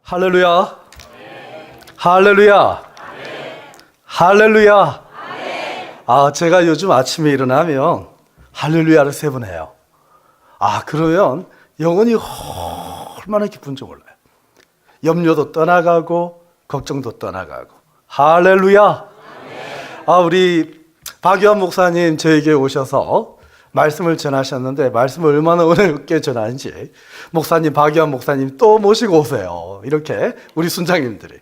할렐루야. 할렐루야. 할렐루야. 제가 요즘 아침에 일어나면 할렐루야를 3번 해요. 그러면 영혼이 얼마나 기쁜지 몰라요. 염려도 떠나가고 걱정도 떠나가고. 할렐루야. 우리 박유한 목사님 저에게 오셔서 말씀을 전하셨는데 말씀을 얼마나 은혜롭게 전하는지 목사님, 박유한 목사님 또 모시고 오세요. 이렇게 우리 순장님들이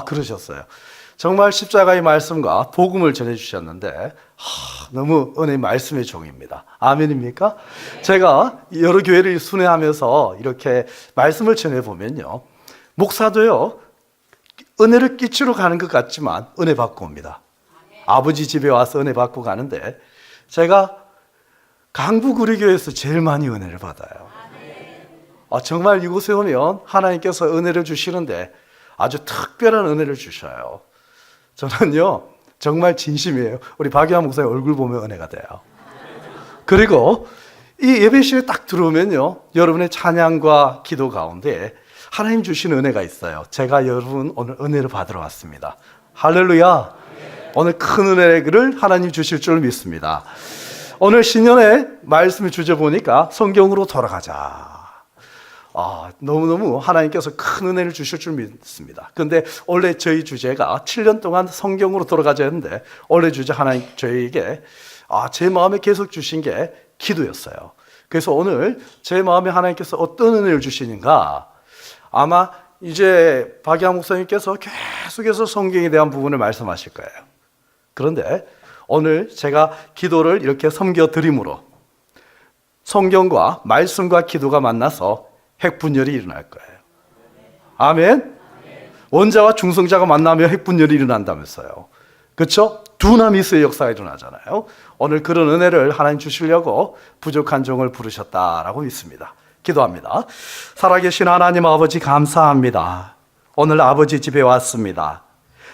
그러셨어요. 정말 십자가의 말씀과 복음을 전해주셨는데 너무 은혜의 말씀의 종입니다. 아멘입니까? 제가 여러 교회를 순회하면서 이렇게 말씀을 전해보면요, 목사도요 은혜를 끼치러 가는 것 같지만 은혜 받고 옵니다. 아버지 집에 와서 은혜 받고 가는데 제가 강북 우리 교회에서 제일 많이 은혜를 받아요. 정말 이곳에 오면 하나님께서 은혜를 주시는데 아주 특별한 은혜를 주셔요. 저는요 정말 진심이에요. 우리 박유한 목사님 얼굴 보면 은혜가 돼요. 그리고 이 예배실에 딱 들어오면요, 여러분의 찬양과 기도 가운데 하나님 주신 은혜가 있어요. 제가 여러분 오늘 은혜를 받으러 왔습니다. 할렐루야. 오늘 큰 은혜를 하나님 주실 줄 믿습니다. 오늘 신년의 말씀을 주제 보니까 성경으로 돌아가자. 너무너무 하나님께서 큰 은혜를 주실 줄 믿습니다. 그런데 원래 저희 주제가 7년 동안 성경으로 돌아가자였는데 원래 주제 하나님 저희에게 제 마음에 계속 주신 게 기도였어요. 그래서 오늘 제 마음에 하나님께서 어떤 은혜를 주시는가, 아마 이제 박유한 목사님께서 계속해서 성경에 대한 부분을 말씀하실 거예요. 그런데 오늘 제가 기도를 이렇게 섬겨드림으로 성경과 말씀과 기도가 만나서 핵분열이 일어날 거예요. 아멘? 원자와 중성자가 만나면 핵분열이 일어난다면서요. 그렇죠? 두나미스의 역사가 일어나잖아요. 오늘 그런 은혜를 하나님 주시려고 부족한 종을 부르셨다라고 믿습니다. 기도합니다. 살아계신 하나님 아버지 감사합니다. 오늘 아버지 집에 왔습니다.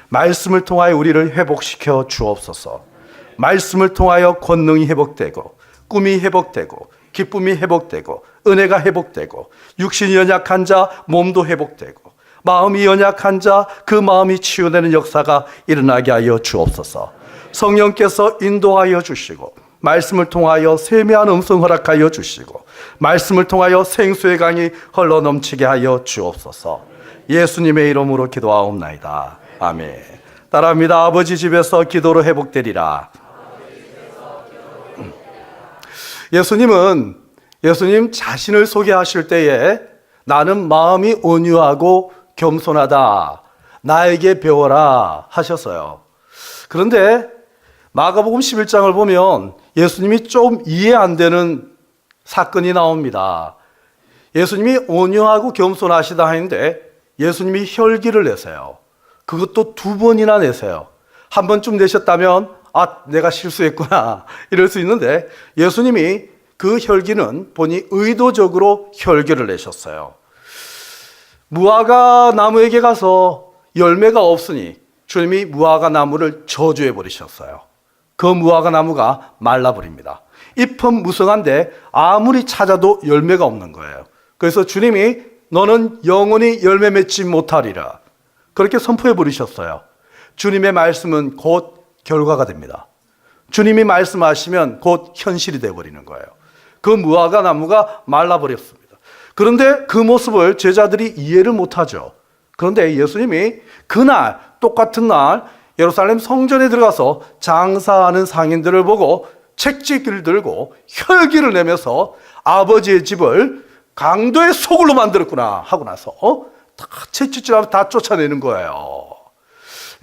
말씀을 통하여 우리를 회복시켜 주옵소서. 말씀을 통하여 권능이 회복되고 꿈이 회복되고 기쁨이 회복되고 은혜가 회복되고 육신이 연약한 자 몸도 회복되고 마음이 연약한 자 그 마음이 치유되는 역사가 일어나게 하여 주옵소서. 성령께서 인도하여 주시고 말씀을 통하여 세미한 음성 허락하여 주시고 말씀을 통하여 생수의 강이 흘러넘치게 하여 주옵소서. 예수님의 이름으로 기도하옵나이다. 아멘. 따라합니다. 아버지 집에서 기도로 회복되리라. 예수님 자신을 소개하실 때에 나는 마음이 온유하고 겸손하다, 나에게 배워라 하셨어요. 그런데 마가복음 11장을 보면 예수님이 좀 이해 안 되는 사건이 나옵니다. 예수님이 온유하고 겸손하시다 하는데 예수님이 혈기를 내세요. 그것도 2번이나 내세요. 한 번쯤 내셨다면 내가 실수했구나 이럴 수 있는데 예수님이 그 혈기는 보니 의도적으로 혈기를 내셨어요. 무화과 나무에게 가서 열매가 없으니 주님이 무화과 나무를 저주해 버리셨어요. 그 무화과 나무가 말라버립니다. 잎은 무성한데 아무리 찾아도 열매가 없는 거예요. 그래서 주님이 너는 영원히 열매 맺지 못하리라 그렇게 선포해 버리셨어요. 주님의 말씀은 곧 결과가 됩니다. 주님이 말씀하시면 곧 현실이 되어버리는 거예요. 그 무화과 나무가 말라버렸습니다. 그런데 그 모습을 제자들이 이해를 못하죠. 그런데 예수님이 그날 똑같은 날 예루살렘 성전에 들어가서 장사하는 상인들을 보고 채찍을 들고 혈기를 내면서 아버지의 집을 강도의 소굴로 만들었구나 하고 나서 다 채찍질하면서 다 쫓아내는 거예요.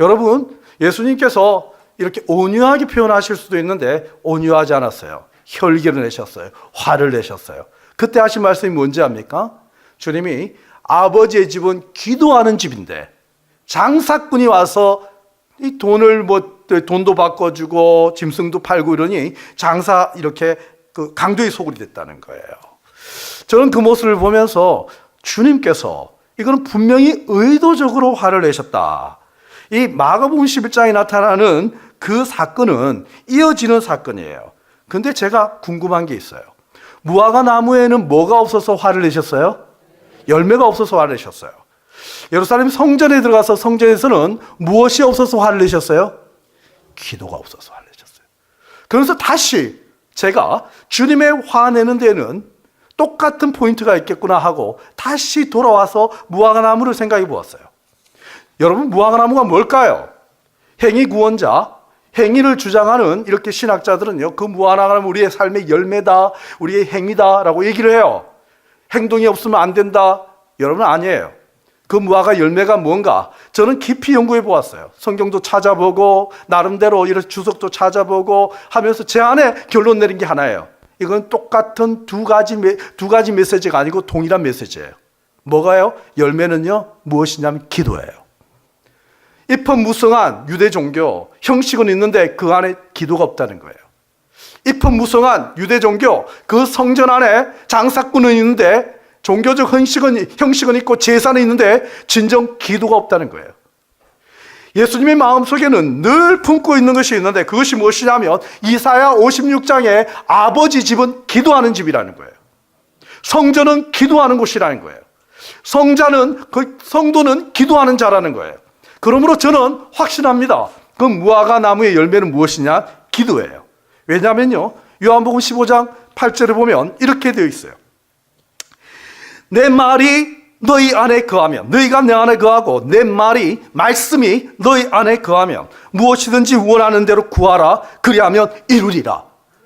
여러분, 예수님께서 이렇게 온유하게 표현하실 수도 있는데 온유하지 않았어요. 혈기를 내셨어요. 화를 내셨어요. 그때 하신 말씀이 뭔지 압니까? 주님이 아버지의 집은 기도하는 집인데 장사꾼이 와서 이 돈도 바꿔주고 짐승도 팔고 이러니 장사 이렇게 그 강도의 소굴이 됐다는 거예요. 저는 그 모습을 보면서 주님께서 이거는 분명히 의도적으로 화를 내셨다. 이 마가복음 11장에 나타나는 그 사건은 이어지는 사건이에요. 근데 제가 궁금한 게 있어요. 무화과 나무에는 뭐가 없어서 화를 내셨어요? 열매가 없어서 화를 내셨어요. 예루살렘 성전에 들어가서 성전에서는 무엇이 없어서 화를 내셨어요? 기도가 없어서 화를 내셨어요. 그래서 다시 제가 주님의 화내는 데는 똑같은 포인트가 있겠구나 하고 다시 돌아와서 무화과나무를 생각해 보았어요. 여러분, 무화과나무가 뭘까요? 행위 구원자, 행위를 주장하는 이렇게 신학자들은요, 그 무화과나무는 우리의 삶의 열매다, 우리의 행위다라고 얘기를 해요. 행동이 없으면 안 된다. 여러분, 아니에요. 그 무화과 열매가 뭔가 저는 깊이 연구해 보았어요. 성경도 찾아보고 나름대로 이런 주석도 찾아보고 하면서 제 안에 결론 내린 게 하나예요. 이건 똑같은 두 가지 메시지가 아니고 동일한 메시지예요. 뭐가요? 열매는요, 무엇이냐면 기도예요. 입헌무성한 유대 종교, 형식은 있는데 그 안에 기도가 없다는 거예요. 입헌무성한 유대 종교, 그 성전 안에 장사꾼은 있는데 종교적 형식은 있고 제사는 있는데 진정 기도가 없다는 거예요. 예수님의 마음속에는 늘 품고 있는 것이 있는데 그것이 무엇이냐면 이사야 56장에 아버지 집은 기도하는 집이라는 거예요. 성전은 기도하는 곳이라는 거예요. 성도는 기도하는 자라는 거예요. 그러므로 저는 확신합니다. 그 무화과 나무의 열매는 무엇이냐? 기도예요. 왜냐하면요, 요한복음 15장 8절에 보면 이렇게 되어 있어요. 내 말이 너희 안에 거하면, 너희가 내 안에 거하고 내 말씀이 너희 안에 거하면 무엇이든지 원하는 대로 구하라. 그리하면 이루리라.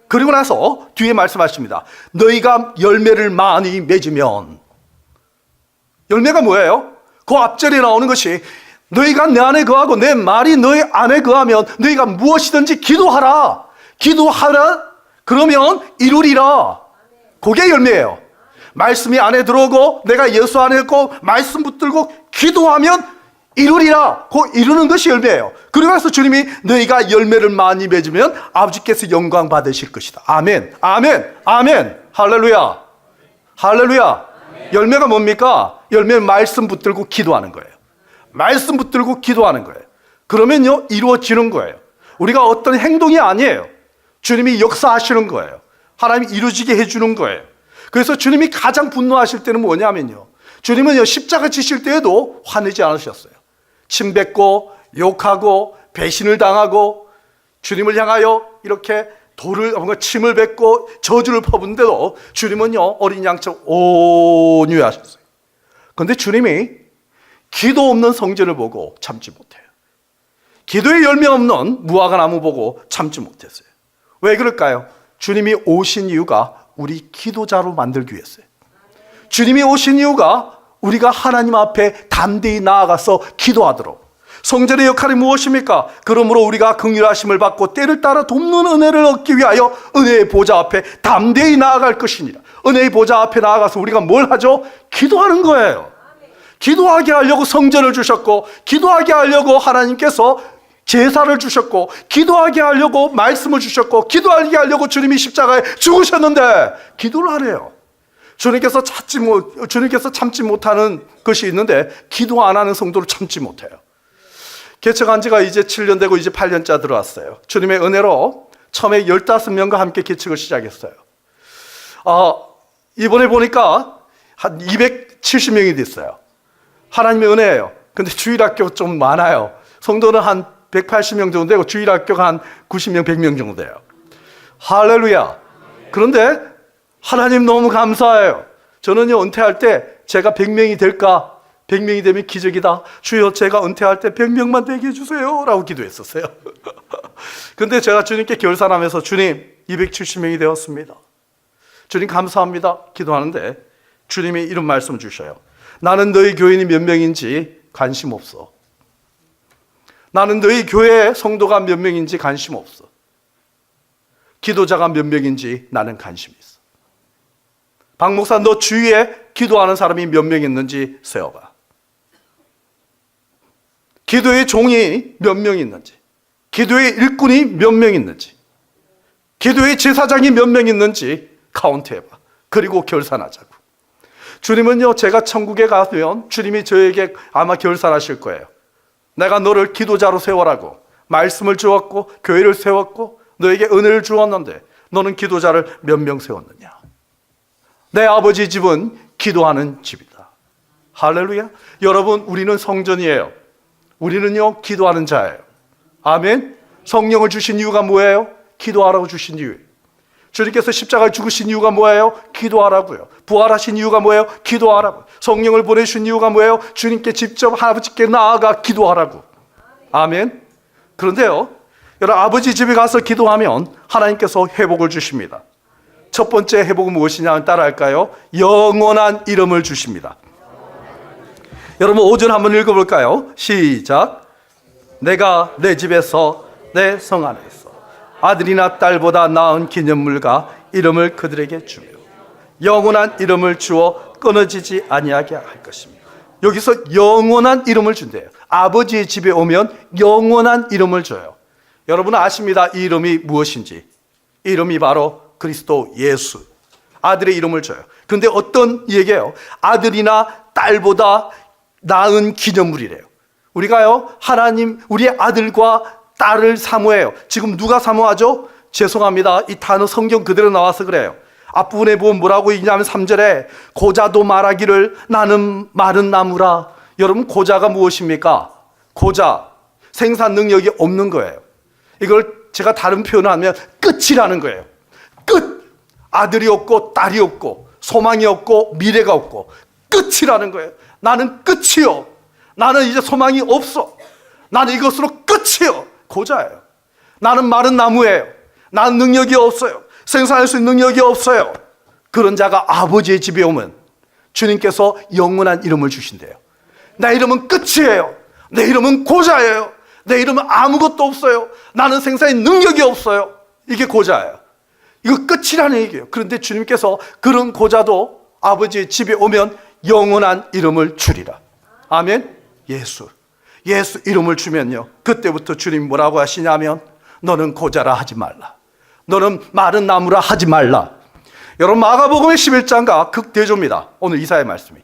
그리고 나서 뒤에 말씀하십니다. 너희가 열매를 많이 맺으면. 열매가 뭐예요? 그 앞절에 나오는 것이 너희가 내 안에 거하고 내 말이 너희 안에 거하면 너희가 무엇이든지 기도하라. 기도하라. 그러면 이루리라. 그게 열매예요. 말씀이 안에 들어오고 내가 예수 안에 있고 말씀 붙들고 기도하면 이루리라. 그 이루는 것이 열매예요. 그리고 나서 주님이 너희가 열매를 많이 맺으면 아버지께서 영광 받으실 것이다. 아멘, 아멘, 아멘. 할렐루야, 할렐루야. 열매가 뭡니까? 열매는 말씀 붙들고 기도하는 거예요. 말씀 붙들고 기도하는 거예요. 그러면요, 이루어지는 거예요. 우리가 어떤 행동이 아니에요. 주님이 역사하시는 거예요. 하나님이 이루어지게 해주는 거예요. 그래서 주님이 가장 분노하실 때는 뭐냐면요, 주님은요, 십자가 지실 때에도 화내지 않으셨어요. 침 뱉고 욕하고 배신을 당하고 주님을 향하여 이렇게 침을 뱉고 저주를 퍼붓는데도 주님은요, 어린 양처럼 온유히 하셨어요. 그런데 주님이 기도 없는 성전을 보고 참지 못해요. 기도의 열매 없는 무화과 나무 보고 참지 못했어요. 왜 그럴까요? 주님이 오신 이유가 우리 기도자로 만들기 위해서요. 주님이 오신 이유가 우리가 하나님 앞에 담대히 나아가서 기도하도록. 성전의 역할이 무엇입니까? 그러므로 우리가 긍휼하심을 받고 때를 따라 돕는 은혜를 얻기 위하여 은혜의 보좌 앞에 담대히 나아갈 것이니라. 은혜의 보좌 앞에 나아가서 우리가 뭘 하죠? 기도하는 거예요. 기도하게 하려고 성전을 주셨고, 기도하게 하려고 하나님께서 제사를 주셨고, 기도하게 하려고 말씀을 주셨고, 기도하게 하려고 주님이 십자가에 죽으셨는데 기도를 하래요. 주님께서 참지 못하는 것이 있는데 기도 안 하는 성도를 참지 못해요. 개척한 지가 이제 7년 되고 이제 8년차 들어왔어요. 주님의 은혜로 처음에 15명과 함께 개척을 시작했어요. 이번에 보니까 한 270명이 됐어요. 하나님의 은혜예요. 근데 주일학교 좀 많아요. 성도는 한 180명 정도 되고 주일학교가 한 90명, 100명 정도 돼요. 할렐루야. 그런데 하나님 너무 감사해요. 저는요, 은퇴할 때 제가 100명이 될까? 100명이 되면 기적이다. 주여, 제가 은퇴할 때 100명만 되게 해주세요 라고 기도했었어요. 근데 제가 주님께 결산하면서 주님, 270명이 되었습니다. 주님 감사합니다 기도하는데 주님이 이런 말씀 주셔요. 나는 너희 교인이 몇 명인지 관심 없어. 나는 너희 교회 성도가 몇 명인지 관심 없어. 기도자가 몇 명인지 나는 관심이 있어. 박 목사, 너 주위에 기도하는 사람이 몇 명 있는지 세어봐. 기도의 종이 몇 명 있는지, 기도의 일꾼이 몇 명 있는지, 기도의 제사장이 몇 명 있는지 카운트해봐. 그리고 결산하자고. 주님은요, 제가 천국에 가면 주님이 저에게 아마 결산하실 거예요. 내가 너를 기도자로 세워라고 말씀을 주었고 교회를 세웠고 너에게 은혜를 주었는데 너는 기도자를 몇 명 세웠느냐? 내 아버지 집은 기도하는 집이다. 할렐루야. 여러분, 우리는 성전이에요. 우리는요, 기도하는 자예요. 아멘. 성령을 주신 이유가 뭐예요? 기도하라고 주신 이유. 주님께서 십자가에 죽으신 이유가 뭐예요? 기도하라고요. 부활하신 이유가 뭐예요? 기도하라고. 성령을 보내주신 이유가 뭐예요? 주님께 직접 아버지께 나아가 기도하라고. 아멘. 그런데요, 여러분, 아버지 집에 가서 기도하면 하나님께서 회복을 주십니다. 첫 번째 회복은 무엇이냐 따라할까요? 영원한 이름을 주십니다. 여러분, 5절 한번 읽어볼까요? 시작. 내가 내 집에서 내 성 안에서 아들이나 딸보다 나은 기념물과 이름을 그들에게 주며 영원한 이름을 주어 끊어지지 아니하게 할 것입니다. 여기서 영원한 이름을 준대요. 아버지의 집에 오면 영원한 이름을 줘요. 여러분은 아십니다. 이 이름이 무엇인지. 이 이름이 바로 그리스도 예수. 아들의 이름을 줘요. 그런데 어떤 얘기예요? 아들이나 딸보다 나은 기념물이래요. 우리가요, 하나님, 우리의 아들과 딸을 사모해요. 지금 누가 사모하죠? 죄송합니다. 이 단어 성경 그대로 나와서 그래요. 앞부분에 보면 뭐라고 있냐면 3절에 고자도 말하기를 나는 마른 나무라. 여러분, 고자가 무엇입니까? 고자, 생산 능력이 없는 거예요. 이걸 제가 다른 표현을 하면 끝이라는 거예요. 끝. 아들이 없고 딸이 없고 소망이 없고 미래가 없고 끝이라는 거예요. 나는 끝이요. 나는 이제 소망이 없어. 나는 이것으로 끝이요. 고자예요. 나는 마른 나무예요. 나는 능력이 없어요. 생산할 수 있는 능력이 없어요. 그런 자가 아버지의 집에 오면 주님께서 영원한 이름을 주신대요. 내 이름은 끝이에요. 내 이름은 고자예요. 내 이름은 아무것도 없어요. 나는 생산의 능력이 없어요. 이게 고자예요. 이거 끝이라는 얘기예요. 그런데 주님께서 그런 고자도 아버지의 집에 오면 영원한 이름을 주리라. 아멘. 예수 이름을 주면요, 그때부터 주님 뭐라고 하시냐면 너는 고자라 하지 말라. 너는 마른 나무라 하지 말라. 여러분, 마가복음의 11장과 극대조입니다. 오늘 이사의 말씀이.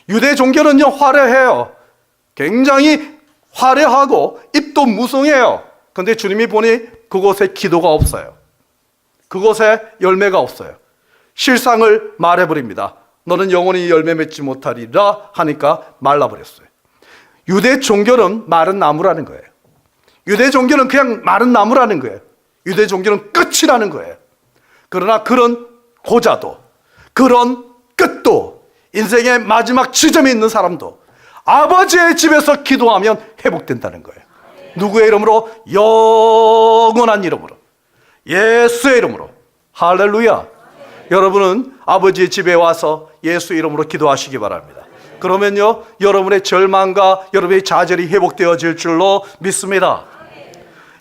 유대 종교는요, 화려해요. 굉장히 화려하고 입도 무성해요. 그런데 주님이 보니 그곳에 기도가 없어요. 그곳에 열매가 없어요. 실상을 말해버립니다. 너는 영원히 열매 맺지 못하리라 하니까 말라버렸어요. 유대 종교는 마른 나무라는 거예요. 유대 종교는 그냥 마른 나무라는 거예요. 유대 종교는 끝이라는 거예요. 그러나 그런 고자도, 그런 끝도, 인생의 마지막 지점에 있는 사람도 아버지의 집에서 기도하면 회복된다는 거예요. 누구의 이름으로? 영원한 이름으로, 예수의 이름으로. 할렐루야. 여러분은 아버지의 집에 와서 예수 이름으로 기도하시기 바랍니다. 그러면요, 여러분의 절망과 여러분의 좌절이 회복되어질 줄로 믿습니다.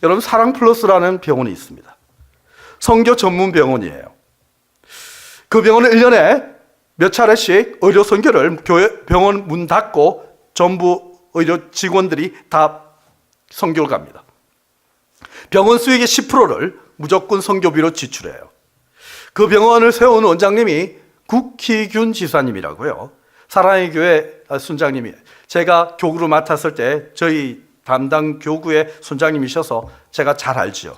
여러분, 사랑 플러스라는 병원이 있습니다. 선교 전문 병원이에요. 그 병원은 1년에 몇 차례씩 의료 선교를 병원 문 닫고 전부 의료 직원들이 다 선교를 갑니다. 병원 수익의 10%를 무조건 선교비로 지출해요. 그 병원을 세운 원장님이 국희균 지사님이라고요. 사랑의 교회 순장님이, 제가 교구를 맡았을 때 저희 담당 교구의 순장님이셔서 제가 잘 알지요.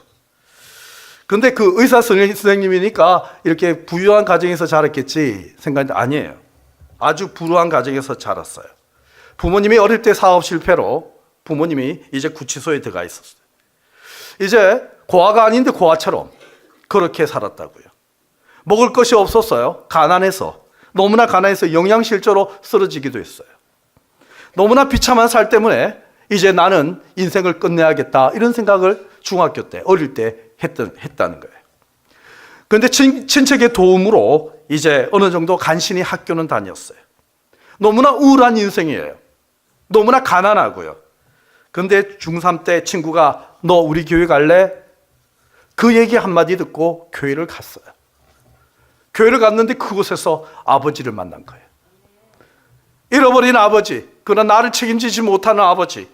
근데 그 의사 선생님이니까 이렇게 부유한 가정에서 자랐겠지 생각했는데 아니에요. 아주 불우한 가정에서 자랐어요. 부모님이 어릴 때 사업 실패로 부모님이 이제 구치소에 들어가 있었어요. 이제 고아가 아닌데 고아처럼 그렇게 살았다고요. 먹을 것이 없었어요. 가난해서, 너무나 가난해서 영양실조로 쓰러지기도 했어요. 너무나 비참한 살 때문에 이제 나는 인생을 끝내야겠다, 이런 생각을 중학교 때, 어릴 때 했다는 거예요. 그런데 친척의 도움으로 이제 어느 정도 간신히 학교는 다녔어요. 너무나 우울한 인생이에요. 너무나 가난하고요. 그런데 중3 때 친구가 너 우리 교회 갈래? 그 얘기 한마디 듣고 교회를 갔어요. 교회를 갔는데 그곳에서 아버지를 만난 거예요. 잃어버린 아버지, 그러나 나를 책임지지 못하는 아버지,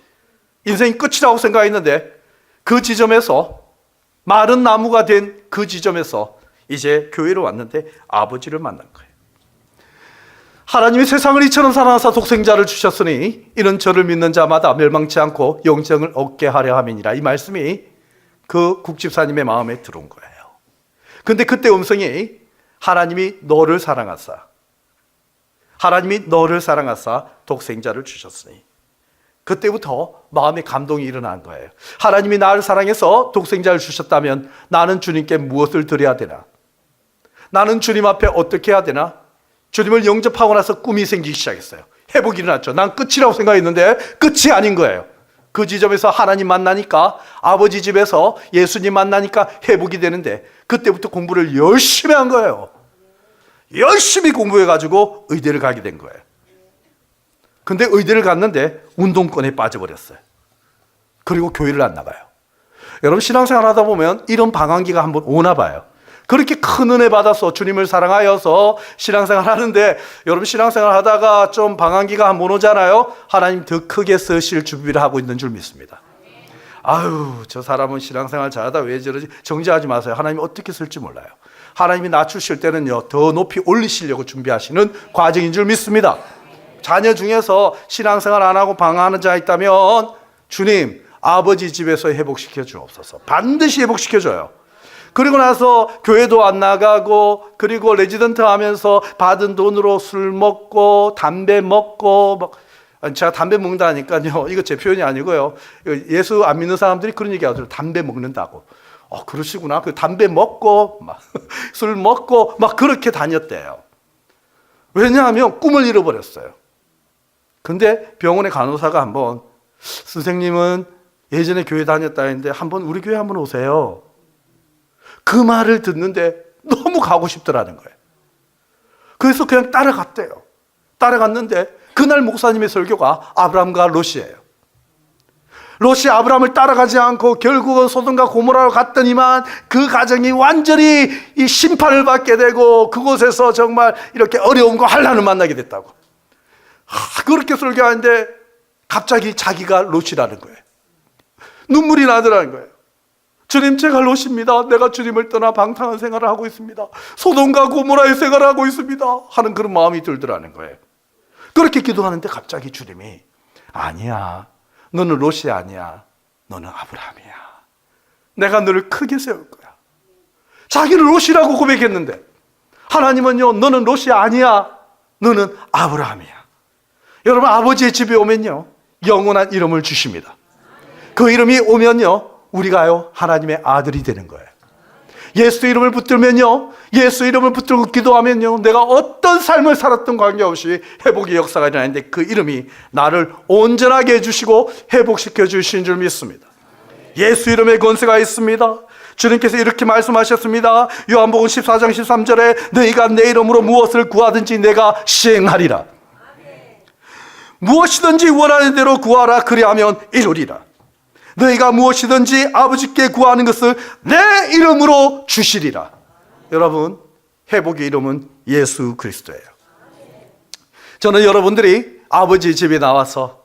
인생이 끝이라고 생각했는데 그 지점에서, 마른 나무가 된 그 지점에서 이제 교회로 왔는데 아버지를 만난 거예요. 하나님이 세상을 이처럼 사랑하사 독생자를 주셨으니 이는 저를 믿는 자마다 멸망치 않고 영생을 얻게 하려 함이니라. 이 말씀이 그 국집사님의 마음에 들어온 거예요. 근데 그때 음성이 하나님이 너를 사랑하사, 하나님이 너를 사랑하사 독생자를 주셨으니. 그때부터 마음의 감동이 일어난 거예요. 하나님이 나를 사랑해서 독생자를 주셨다면 나는 주님께 무엇을 드려야 되나? 나는 주님 앞에 어떻게 해야 되나? 주님을 영접하고 나서 꿈이 생기기 시작했어요. 회복이 일어났죠. 난 끝이라고 생각했는데 끝이 아닌 거예요. 그 지점에서 하나님 만나니까, 아버지 집에서 예수님 만나니까 회복이 되는데, 그때부터 공부를 열심히 한 거예요. 열심히 공부해가지고 의대를 가게 된 거예요. 근데 의대를 갔는데 운동권에 빠져버렸어요. 그리고 교회를 안 나가요. 여러분, 신앙생활 하다 보면 이런 방황기가 한번 오나 봐요. 그렇게 큰 은혜 받아서 주님을 사랑하여서 신앙생활 하는데, 여러분 신앙생활 하다가 좀 방황기가 한번 오잖아요. 하나님 더 크게 쓰실 준비를 하고 있는 줄 믿습니다. 아유, 저 사람은 신앙생활 잘하다 왜 저러지? 정지하지 마세요. 하나님 어떻게 쓸지 몰라요. 하나님이 낮추실 때는요, 더 높이 올리시려고 준비하시는 과정인 줄 믿습니다. 자녀 중에서 신앙생활 안 하고 방황하는 자 있다면, 주님, 아버지 집에서 회복시켜 주옵소서. 반드시 회복시켜 줘요. 그리고 나서 교회도 안 나가고, 그리고 레지던트 하면서 받은 돈으로 술 먹고 담배 먹고, 제가 담배 먹는다니까요, 이거 제 표현이 아니고요, 예수 안 믿는 사람들이 그런 얘기 하더라고요. 담배 먹는다고. 그러시구나. 그 담배 먹고 막 술 먹고 막 그렇게 다녔대요. 왜냐하면 꿈을 잃어버렸어요. 근데 병원의 간호사가 한번, 선생님은 예전에 교회 다녔다 했는데 한번 우리 교회 한번 오세요. 그 말을 듣는데 너무 가고 싶더라는 거예요. 그래서 그냥 따라갔대요. 따라갔는데 그날 목사님의 설교가 아브라함과 롯이에요. 롯이 아브라함을 따라가지 않고 결국은 소돔과 고모라로 갔더니만 그 가정이 완전히 이 심판을 받게 되고, 그곳에서 정말 이렇게 어려움과 환난을 만나게 됐다고. 그렇게 설교하는데 갑자기 자기가 롯이라는 거예요. 눈물이 나더라는 거예요. 주님, 제가 롯입니다. 내가 주님을 떠나 방탕한 생활을 하고 있습니다. 소돔과 고모라의 생활을 하고 있습니다. 하는 그런 마음이 들더라는 거예요. 그렇게 기도하는데 갑자기 주님이, 아니야, 너는 롯이 아니야. 너는 아브라함이야. 내가 너를 크게 세울 거야. 자기를 롯이라고 고백했는데, 하나님은요, 너는 롯이 아니야. 너는 아브라함이야. 여러분, 아버지의 집에 오면요, 영원한 이름을 주십니다. 그 이름이 오면요, 우리가요, 하나님의 아들이 되는 거예요. 예수 이름을 붙들면요, 예수 이름을 붙들고 기도하면요, 내가 어떤 삶을 살았던 관계없이 회복의 역사가 일어나는데, 그 이름이 나를 온전하게 해주시고 회복시켜 주신 줄 믿습니다. 예수 이름의 권세가 있습니다. 주님께서 이렇게 말씀하셨습니다. 요한복음 14장 13절에 너희가 내 이름으로 무엇을 구하든지 내가 시행하리라. 무엇이든지 원하는 대로 구하라. 그리하면 이루리라. 너희가 무엇이든지 아버지께 구하는 것을 내 이름으로 주시리라. 여러분, 회복의 이름은 예수 그리스도예요. 저는 여러분들이 아버지 집에 나와서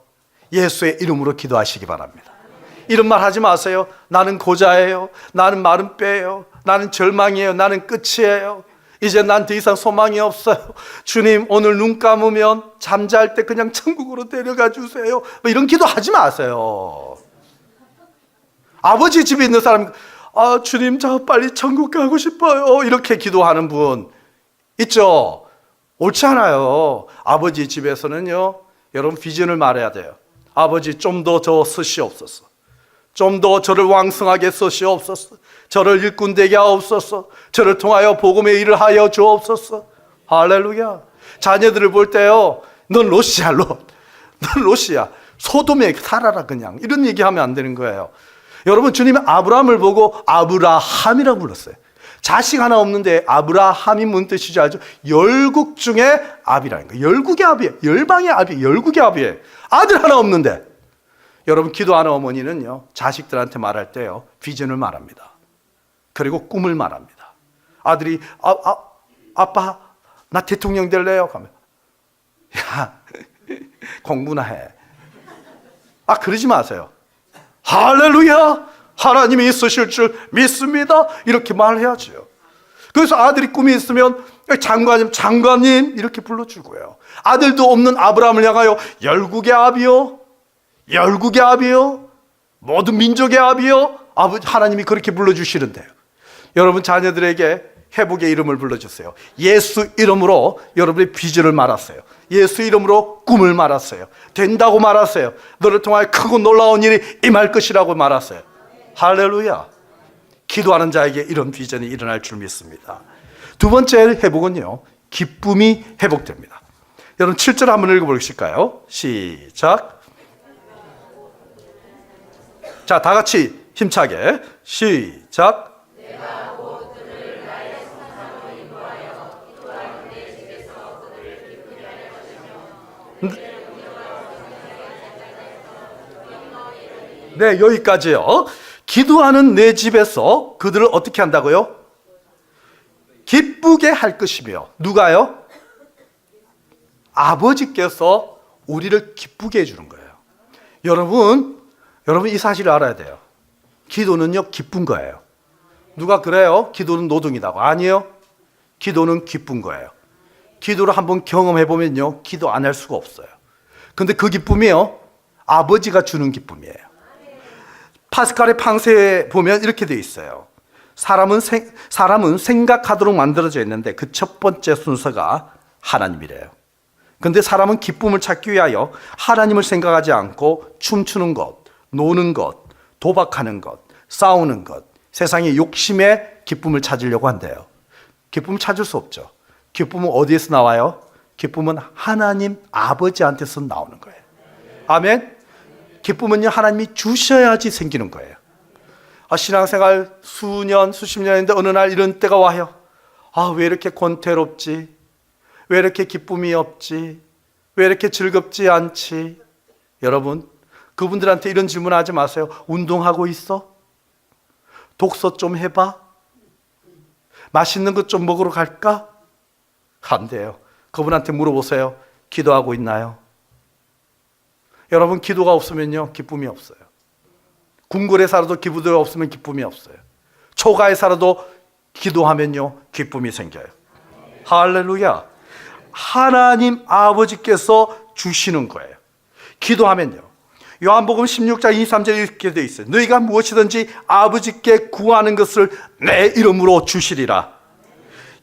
예수의 이름으로 기도하시기 바랍니다. 이런 말 하지 마세요. 나는 고자예요. 나는 마른 뼈예요. 나는 절망이에요. 나는 끝이에요. 이제 난 더 이상 소망이 없어요. 주님, 오늘 눈 감으면 잠잘 때 그냥 천국으로 데려가 주세요. 이런 기도 하지 마세요. 아버지 집에 있는 사람, 주님, 저 빨리 천국 가고 싶어요. 이렇게 기도하는 분 있죠? 옳지 않아요. 아버지 집에서는요, 여러분 비전을 말해야 돼요. 아버지, 좀 더 저 쓰시옵소서. 좀 더 저를 왕성하게 쓰시옵소서. 저를 일꾼 되게 하옵소서. 저를 통하여 복음의 일을 하여 주옵소서. 할렐루야. 자녀들을 볼 때요, 넌 롯이야, 롯. 넌 롯이야. 소돔에 살아라 그냥. 이런 얘기하면 안 되는 거예요. 여러분, 주님이 아브라함을 보고 아브라함이라고 불렀어요. 자식 하나 없는데 아브라함이 뭔 뜻이지 알죠? 열국 중에 압이라는 거예요. 열국의 압이에요. 열방의 압이에요. 열국의 압이에요. 아들 하나 없는데. 여러분, 기도하는 어머니는요, 자식들한테 말할 때요, 비전을 말합니다. 그리고 꿈을 말합니다. 아들이 아빠, 나 대통령 될래요? 하면, 야, 공부나 해. 그러지 마세요. 할렐루야, 하나님이 있으실 줄 믿습니다. 이렇게 말해야죠. 그래서 아들이 꿈이 있으면 장관님 이렇게 불러주고요. 아들도 없는 아브라함을 향하여 열국의 아비요, 열국의 아비요, 모든 민족의 아비요, 하나님이 그렇게 불러주시는데요. 여러분, 자녀들에게 회복의 이름을 불러주세요. 예수 이름으로 여러분의 비전을 말하세요. 예수 이름으로 꿈을 말하세요. 된다고 말하세요. 너를 통하여 크고 놀라운 일이 임할 것이라고 말하세요. 할렐루야. 기도하는 자에게 이런 비전이 일어날 줄 믿습니다. 두 번째 회복은요, 기쁨이 회복됩니다. 여러분 7절 한번 읽어보실까요? 시작. 자, 다 같이 힘차게 시작. 네, 여기까지요. 기도하는 내 집에서 그들을 어떻게 한다고요? 기쁘게 할 것이며. 누가요? 아버지께서 우리를 기쁘게 해주는 거예요. 여러분 이 사실을 알아야 돼요. 기도는요, 기쁜 거예요. 누가 그래요? 기도는 노동이라고. 아니에요. 기도는 기쁜 거예요. 기도를 한번 경험해보면요, 기도 안 할 수가 없어요. 근데 그 기쁨이요, 아버지가 주는 기쁨이에요. 파스칼의 팡세에 보면 이렇게 돼 있어요. 사람은 생각하도록 만들어져 있는데 그 첫 번째 순서가 하나님이래요. 근데 사람은 기쁨을 찾기 위하여 하나님을 생각하지 않고 춤추는 것, 노는 것, 도박하는 것, 싸우는 것, 세상의 욕심에 기쁨을 찾으려고 한대요. 기쁨을 찾을 수 없죠. 기쁨은 어디에서 나와요? 기쁨은 하나님 아버지한테서 나오는 거예요. 아멘. 기쁨은요, 하나님이 주셔야지 생기는 거예요. 신앙생활 수년, 수십 년인데 어느 날 이런 때가 와요. 왜 이렇게 권태롭지? 왜 이렇게 기쁨이 없지? 왜 이렇게 즐겁지 않지? 여러분, 그분들한테 이런 질문하지 마세요. 운동하고 있어? 독서 좀 해봐? 맛있는 것 좀 먹으러 갈까? 안 돼요. 그분한테 물어보세요. 기도하고 있나요? 여러분, 기도가 없으면요, 기쁨이 없어요. 궁궐에 살아도 기도가 없으면 기쁨이 없어요. 초가에 살아도 기도하면요, 기쁨이 생겨요. 할렐루야. 하나님 아버지께서 주시는 거예요. 기도하면요. 요한복음 16장 23절에 이렇게 되어 있어요. 너희가 무엇이든지 아버지께 구하는 것을 내 이름으로 주시리라.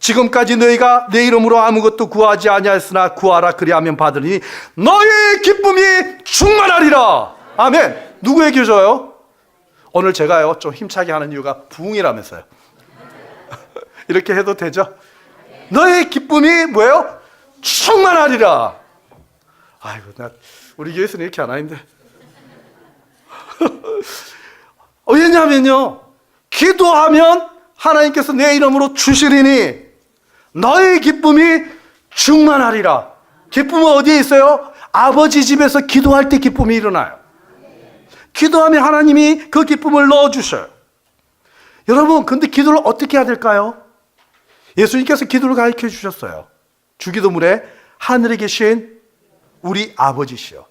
지금까지 너희가 내 이름으로 아무것도 구하지 아니하였으나 구하라 그리하면 받으리니 너희의 기쁨이 충만하리라. 아멘. 누구에게 줘요? 오늘 제가요 좀 힘차게 하는 이유가 부흥이라면서요. 이렇게 해도 되죠? 너희의 기쁨이 뭐예요? 충만하리라. 아이고, 우리 교회에서는 이렇게 안 하는데. 왜냐하면요, 기도하면 하나님께서 내 이름으로 주시리니 너의 기쁨이 충만하리라. 기쁨은 어디에 있어요? 아버지 집에서 기도할 때 기쁨이 일어나요. 기도하면 하나님이 그 기쁨을 넣어주셔요. 여러분, 근데 기도를 어떻게 해야 될까요? 예수님께서 기도를 가르쳐 주셨어요. 주기도문에 하늘에 계신 우리 아버지시여.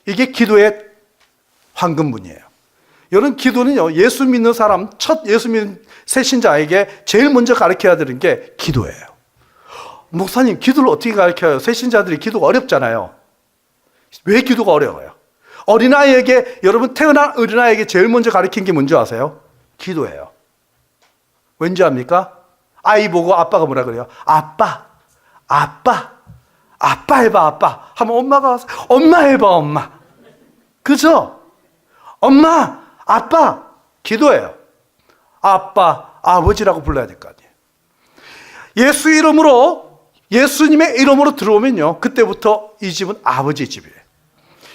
이게 기도의 황금문이에요. 여러분, 기도는요, 예수 믿는 사람, 첫 예수 믿는 새신자에게 제일 먼저 가르쳐야 되는 게 기도예요. 목사님, 기도를 어떻게 가르쳐요? 새신자들이 기도가 어렵잖아요. 왜 기도가 어려워요? 어린아이에게, 여러분 태어난 어린아이에게 제일 먼저 가르친 게 뭔지 아세요? 기도예요. 왠지 압니까? 아이 보고 아빠가 뭐라 그래요? 아빠 해봐, 아빠. 하면 엄마가 와서 엄마 해봐, 엄마. 그죠? 엄마, 아빠. 기도예요. 아빠, 아버지라고 불러야 될 거 아니에요. 예수 이름으로, 예수님의 이름으로 들어오면요, 그때부터 이 집은 아버지의 집이에요.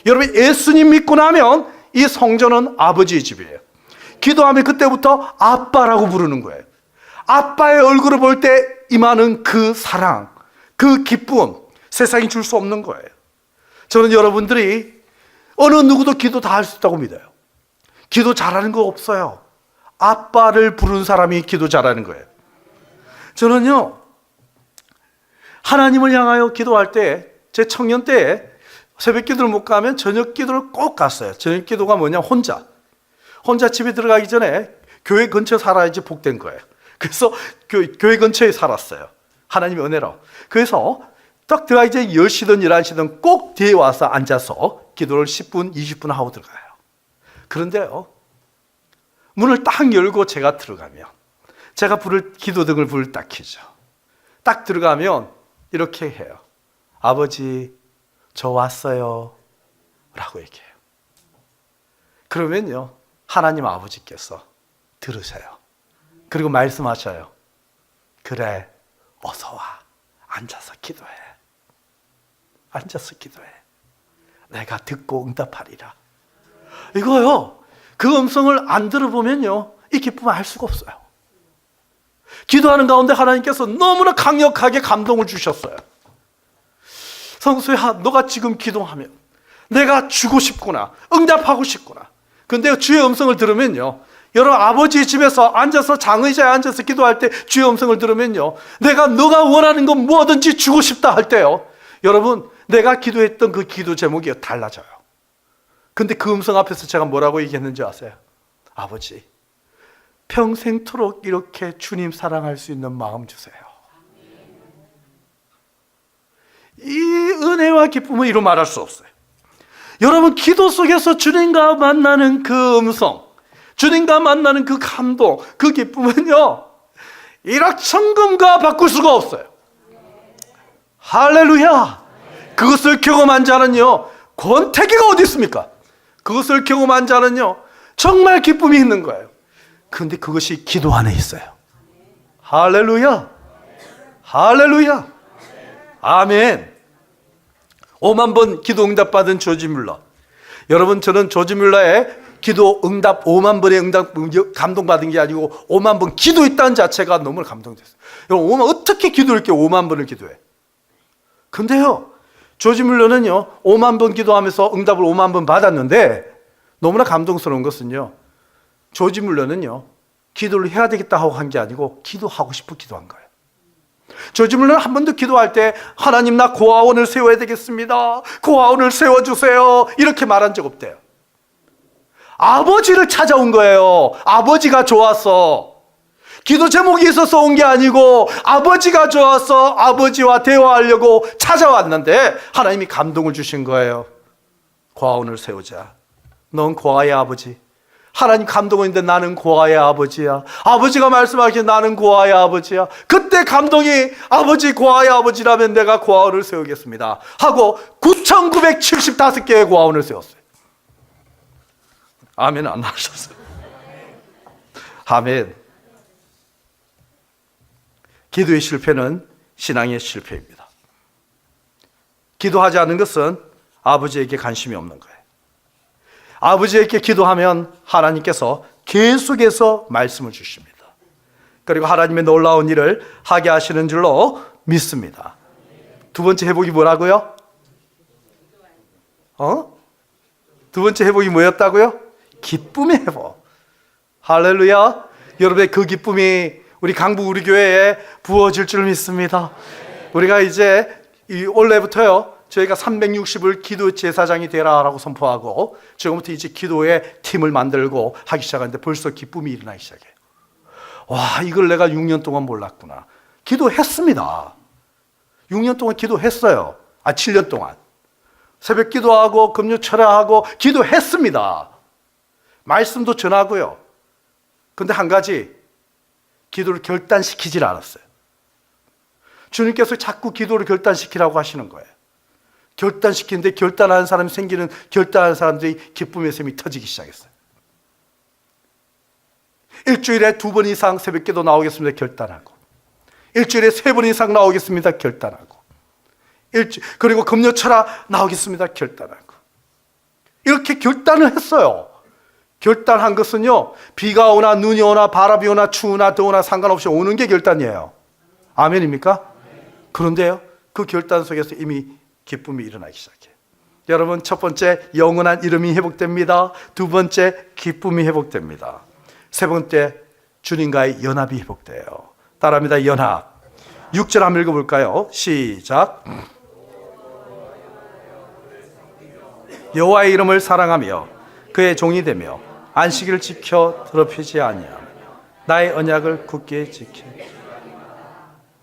여러분, 예수님 믿고 나면 이 성전은 아버지의 집이에요. 기도하면 그때부터 아빠라고 부르는 거예요. 아빠의 얼굴을 볼 때 임하는 그 사랑, 그 기쁨, 세상이 줄 수 없는 거예요. 저는 여러분들이 어느 누구도 기도 다 할 수 있다고 믿어요. 기도 잘하는 거 없어요. 아빠를 부르는 사람이 기도 잘하는 거예요. 저는요, 하나님을 향하여 기도할 때, 제 청년 때에 새벽 기도를 못 가면 저녁 기도를 꼭 갔어요. 저녁 기도가 뭐냐? 혼자 집에 들어가기 전에 교회 근처에 살아야지 복된 거예요. 그래서 교회 근처에 살았어요. 하나님의 은혜로. 그래서 딱 들어가기 전에 10시든 11시든 꼭 뒤에 와서 앉아서 기도를 10분, 20분 하고 들어가요. 그런데요, 문을 딱 열고 제가 들어가면 제가 기도등을 불을 딱 켜죠. 딱 들어가면 이렇게 해요. 아버지, 저 왔어요 라고 얘기해요. 그러면요, 하나님 아버지께서 들으세요. 그리고 말씀하셔요. 그래, 어서 와. 앉아서 기도해. 앉아서 기도해. 내가 듣고 응답하리라. 이거요, 그 음성을 안 들어보면요, 이 기쁨을 알 수가 없어요. 기도하는 가운데 하나님께서 너무나 강력하게 감동을 주셨어요. 성수야, 너가 지금 기도하면 내가 주고 싶구나, 응답하고 싶구나. 근데 주의 음성을 들으면요, 여러분 아버지 집에서 앉아서 장의자에 앉아서 기도할 때 주의 음성을 들으면요, 내가 너가 원하는 건 뭐든지 주고 싶다 할 때요, 여러분 내가 기도했던 그 기도 제목이 달라져요. 근데 그 음성 앞에서 제가 뭐라고 얘기했는지 아세요? 아버지, 평생토록 이렇게 주님 사랑할 수 있는 마음 주세요. 이 은혜와 기쁨을 이루 말할 수 없어요. 여러분 기도 속에서 주님과 만나는 그 음성, 주님과 만나는 그 감동, 그 기쁨은요, 일확천금과 바꿀 수가 없어요. 할렐루야. 그것을 경험한 자는요, 권태기가 어디 있습니까? 그것을 경험한 자는요, 정말 기쁨이 있는 거예요. 그런데 그것이 기도 안에 있어요. 할렐루야. 할렐루야. 아멘. 5만 번 기도 응답 받은 조지 뮬러. 여러분, 저는 조지 뮬러의 기도 응답 5만 번의 응답 감동받은 게 아니고 5만 번 기도했다는 자체가 너무 감동됐어요. 여러분, 어떻게 기도를 이렇게 5만 번을 기도해? 근데요, 조지 뮬러는요, 5만 번 기도하면서 응답을 5만 번 받았는데 너무나 감동스러운 것은요, 조지 뮬러는요, 기도를 해야 되겠다 하고 한 게 아니고 기도하고 싶어 기도한 거예요. 조지 뮬러는 한 번도 기도할 때 하나님, 나 고아원을 세워야 되겠습니다, 고아원을 세워주세요, 이렇게 말한 적 없대요. 아버지를 찾아온 거예요. 아버지가 좋아서. 기도 제목이 있어서 온 게 아니고 아버지가 좋아서 아버지와 대화하려고 찾아왔는데 하나님이 감동을 주신 거예요. 고아원을 세우자. 넌 고아의 아버지. 하나님 감동은 있는데 나는 고아의 아버지야. 아버지가 말씀하시기에 나는 고아의 아버지야. 그때 감동이, 아버지 고아의 아버지라면 내가 고아원을 세우겠습니다 하고 9,975개의 고아원을 세웠어요. 아멘 안 하셨어요? 아멘. 기도의 실패는 신앙의 실패입니다. 기도하지 않는 것은 아버지에게 관심이 없는 거예요. 아버지에게 기도하면 하나님께서 계속해서 말씀을 주십니다. 그리고 하나님의 놀라운 일을 하게 하시는 줄로 믿습니다. 두 번째 회복이 뭐라고요? 두 번째 회복이 뭐였다고요? 기쁨의 회복. 할렐루야. 여러분의 그 기쁨이 우리 강북 우리 교회에 부어질 줄 믿습니다. 우리가 이제 올해부터요, 저희가 360을 기도 제사장이 되라라고 선포하고 지금부터 이제 기도의 팀을 만들고 하기 시작하는데 벌써 기쁨이 일어나기 시작해요. 와, 이걸 내가 6년 동안 몰랐구나. 기도했습니다. 6년 동안 기도했어요. 7년 동안. 새벽 기도하고 금요 철야하고 기도했습니다. 말씀도 전하고요. 근데 한 가지, 기도를 결단시키질 않았어요. 주님께서 자꾸 기도를 결단시키라고 하시는 거예요. 결단시키는데 결단하는 사람이 생기는, 결단하는 사람들이 기쁨의 샘이 터지기 시작했어요. 일주일에 2번 이상 새벽 기도 나오겠습니다. 결단하고. 일주일에 3번 이상 나오겠습니다. 결단하고. 그리고 금요 철야 나오겠습니다. 결단하고. 이렇게 결단을 했어요. 결단한 것은요, 비가 오나 눈이 오나 바람이 오나 추우나 더우나 상관없이 오는 게 결단이에요. 아멘입니까? 그런데요, 그 결단 속에서 이미 기쁨이 일어나기 시작해요. 여러분, 첫 번째, 영원한 이름이 회복됩니다. 두 번째, 기쁨이 회복됩니다. 세 번째, 주님과의 연합이 회복돼요. 따라합니다. 연합. 6절 한번 읽어볼까요? 시작. 여호와의 이름을 사랑하며 그의 종이 되며 안식일을 지켜 더럽히지 아니하며 나의 언약을 굳게 지켜.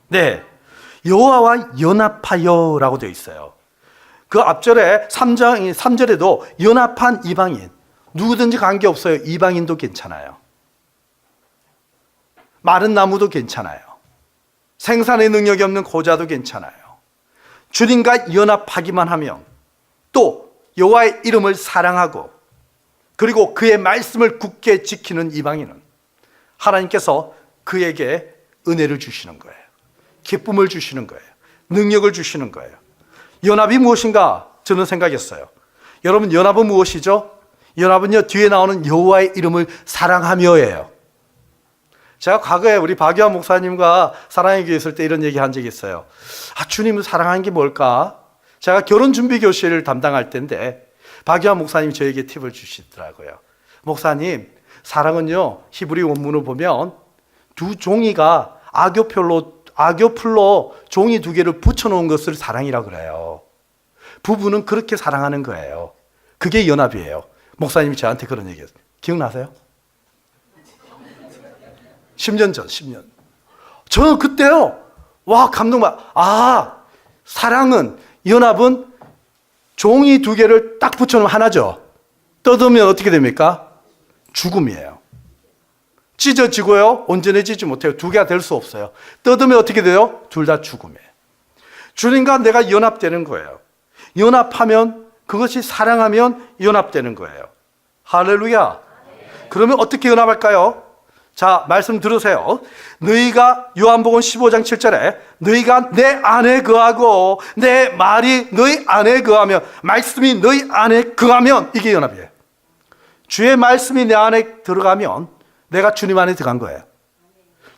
네, 여호와와 연합하여라고 되어 있어요. 그 앞절에 3절에도 연합한 이방인, 누구든지 관계없어요. 이방인도 괜찮아요. 마른 나무도 괜찮아요. 생산의 능력이 없는 고자도 괜찮아요. 주님과 연합하기만 하면, 또 여호와의 이름을 사랑하고 그리고 그의 말씀을 굳게 지키는 이방인은 하나님께서 그에게 은혜를 주시는 거예요. 기쁨을 주시는 거예요. 능력을 주시는 거예요. 연합이 무엇인가 저는 생각했어요. 여러분, 연합은 무엇이죠? 연합은요, 뒤에 나오는 여호와의 이름을 사랑하며예요. 제가 과거에 우리 박유한 목사님과 사랑의 교회 있을 때 이런 얘기 한 적이 있어요. 주님을 사랑하는 게 뭘까? 제가 결혼 준비 교실을 담당할 때인데 박유한 목사님이 저에게 팁을 주시더라고요. 목사님, 사랑은요, 히브리 원문을 보면 두 종이가 악교풀로 종이 두 개를 붙여놓은 것을 사랑이라고 그래요. 부부는 그렇게 사랑하는 거예요. 그게 연합이에요. 목사님이 저한테 그런 얘기했어요. 기억나세요? 10년 전, 10년. 저는 그때요, 와, 사랑은, 연합은 종이 두 개를 딱 붙여놓으면 하나죠. 뜯으면 어떻게 됩니까? 죽음이에요. 찢어지고요, 온전해지지 못해요. 두 개가 될 수 없어요. 뜯으면 어떻게 돼요? 둘 다 죽음이에요. 주님과 내가 연합되는 거예요. 연합하면, 그것이 사랑하면 연합되는 거예요. 할렐루야. 그러면 어떻게 연합할까요? 자, 말씀 들으세요. 너희가, 요한복음 15장 7절에 너희가 내 안에 거하고 내 말이 너희 안에 거하면, 말씀이 너희 안에 거하면, 이게 연합이에요. 주의 말씀이 내 안에 들어가면 내가 주님 안에 들어간 거예요.